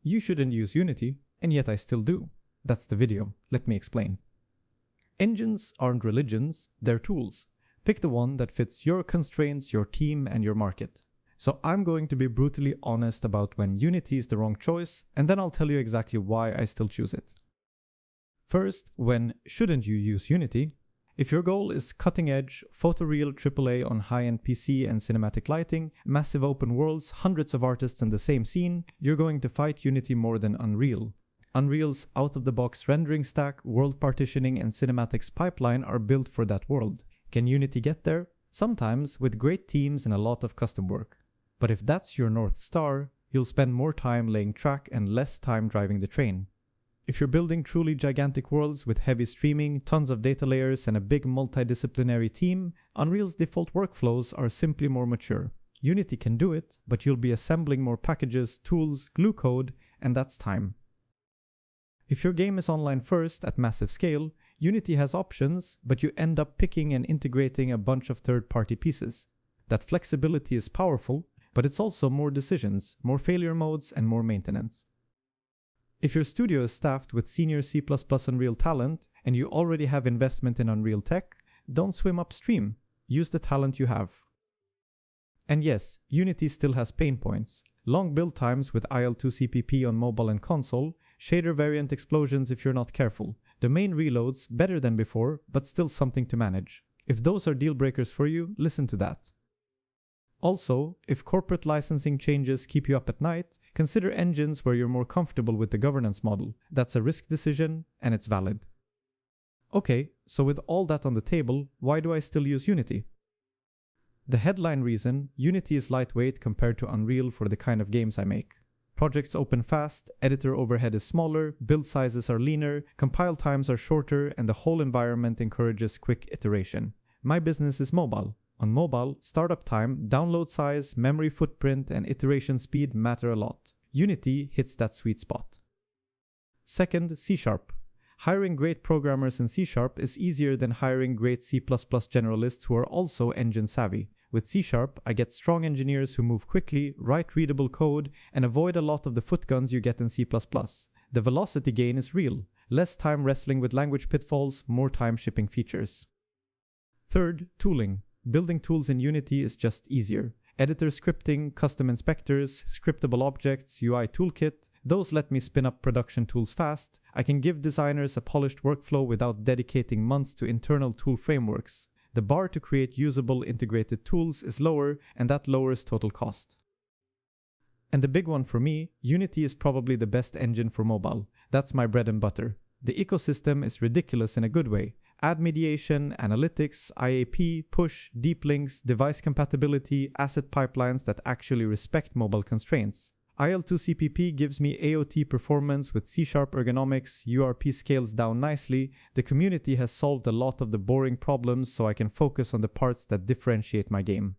You shouldn't use Unity, and yet I still do. That's the video. Let me explain. Engines aren't religions, they're tools. Pick the one that fits your constraints, your team, and your market. So I'm going to be brutally honest about when Unity is the wrong choice, and then I'll tell you exactly why I still choose it. First, when shouldn't you use Unity? If your goal is cutting-edge, photoreal AAA on high-end PC and cinematic lighting, massive open worlds, hundreds of artists in the same scene, you're going to fight Unity more than Unreal. Unreal's out-of-the-box rendering stack, world partitioning, and cinematics pipeline are built for that world. Can Unity get there? Sometimes, with great teams and a lot of custom work. But if that's your North Star, you'll spend more time laying track and less time driving the train. If you're building truly gigantic worlds with heavy streaming, tons of data layers, and a big multidisciplinary team, Unreal's default workflows are simply more mature. Unity can do it, but you'll be assembling more packages, tools, glue code, and that's time. If your game is online first at massive scale, Unity has options, but you end up picking and integrating a bunch of third-party pieces. That flexibility is powerful, but it's also more decisions, more failure modes, and more maintenance. If your studio is staffed with senior C++ Unreal talent and you already have investment in Unreal tech, don't swim upstream. Use the talent you have. And yes, Unity still has pain points. Long build times with IL2 CPP on mobile and console, shader variant explosions if you're not careful, domain reloads better than before, but still something to manage. If those are deal breakers for you, listen to that. Also, if corporate licensing changes keep you up at night, consider engines where you're more comfortable with the governance model. That's a risk decision, and it's valid. Okay, so with all that on the table, why do I still use Unity? The headline reason, Unity is lightweight compared to Unreal for the kind of games I make. Projects open fast, editor overhead is smaller, build sizes are leaner, compile times are shorter, and the whole environment encourages quick iteration. My business is mobile. On mobile, startup time, download size, memory footprint, and iteration speed matter a lot. Unity hits that sweet spot. Second, C#. Hiring great programmers in C# is easier than hiring great C++ generalists who are also engine savvy. With C#, I get strong engineers who move quickly, write readable code, and avoid a lot of the footguns you get in C++. The velocity gain is real. Less time wrestling with language pitfalls, more time shipping features. Third, tooling. Building tools in Unity is just easier. Editor scripting, custom inspectors, scriptable objects, UI toolkit, those let me spin up production tools fast. I can give designers a polished workflow without dedicating months to internal tool frameworks. The bar to create usable integrated tools is lower, and that lowers total cost. And the big one for me, Unity is probably the best engine for mobile. That's my bread and butter. The ecosystem is ridiculous in a good way. Ad mediation, analytics, IAP, push, deep links, device compatibility, asset pipelines that actually respect mobile constraints. IL2 CPP gives me AOT performance with C# ergonomics, URP scales down nicely. The community has solved a lot of the boring problems so I can focus on the parts that differentiate my game.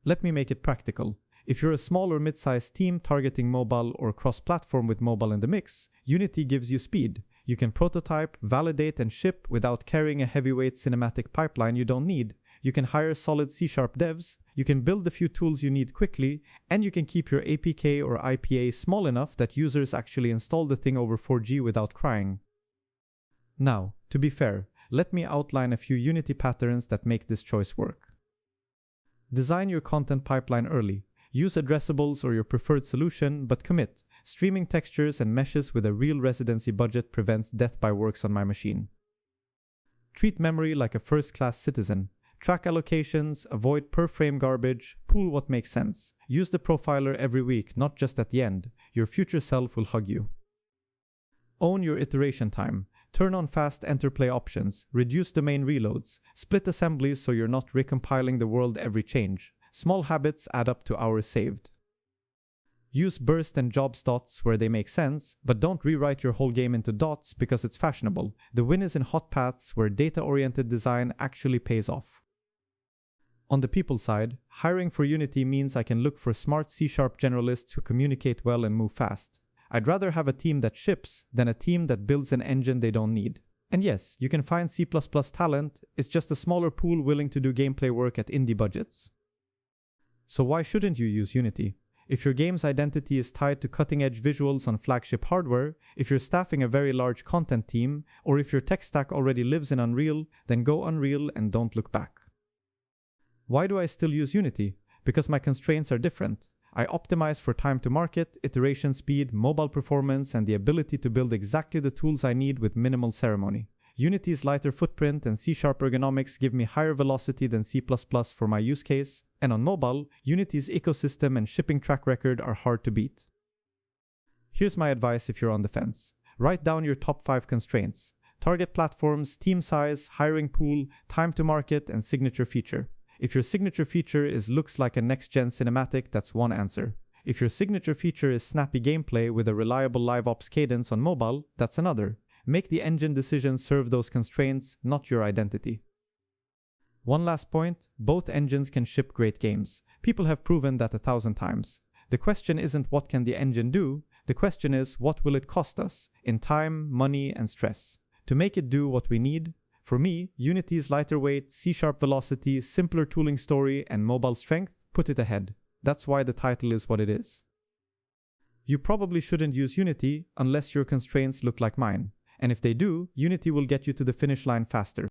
Let me make it practical. If you're a small or mid-sized team targeting mobile or cross-platform with mobile in the mix, Unity gives you speed. You can prototype, validate, and ship without carrying a heavyweight cinematic pipeline you don't need. You can hire solid C# devs, you can build the few tools you need quickly, and you can keep your APK or IPA small enough that users actually install the thing over 4G without crying. Now, to be fair, let me outline a few Unity patterns that make this choice work. Design your content pipeline early. Use addressables or your preferred solution, but commit. Streaming textures and meshes with a real residency budget prevents death by works on my machine. Treat memory like a first-class citizen. Track allocations, avoid per-frame garbage, pool what makes sense. Use the profiler every week, not just at the end. Your future self will hug you. Own your iteration time. Turn on fast interplay options. Reduce domain reloads. Split assemblies so you're not recompiling the world every change. Small habits add up to hours saved. Use burst and jobs dots where they make sense, but don't rewrite your whole game into dots because it's fashionable. The win is in hot paths where data-oriented design actually pays off. On the people side, hiring for Unity means I can look for smart C# generalists who communicate well and move fast. I'd rather have a team that ships than a team that builds an engine they don't need. And yes, you can find C++ talent, it's just a smaller pool willing to do gameplay work at indie budgets. So why shouldn't you use Unity? If your game's identity is tied to cutting-edge visuals on flagship hardware, if you're staffing a very large content team, or if your tech stack already lives in Unreal, then go Unreal and don't look back. Why do I still use Unity? Because my constraints are different. I optimize for time to market, iteration speed, mobile performance, and the ability to build exactly the tools I need with minimal ceremony. Unity's lighter footprint and C# ergonomics give me higher velocity than C++ for my use case, and on mobile, Unity's ecosystem and shipping track record are hard to beat. Here's my advice if you're on the fence. Write down your top 5 constraints: target platforms, team size, hiring pool, time to market, and signature feature. If your signature feature looks like a next-gen cinematic, that's one answer. If your signature feature is snappy gameplay with a reliable live ops cadence on mobile, that's another. Make the engine decisions serve those constraints, not your identity. One last point, both engines can ship great games. People have proven that 1,000 times. The question isn't what can the engine do, the question is what will it cost us in time, money, and stress. To make it do what we need, for me, Unity's lighter weight, C# velocity, simpler tooling story, and mobile strength put it ahead. That's why the title is what it is. You probably shouldn't use Unity unless your constraints look like mine. And if they do, Unity will get you to the finish line faster.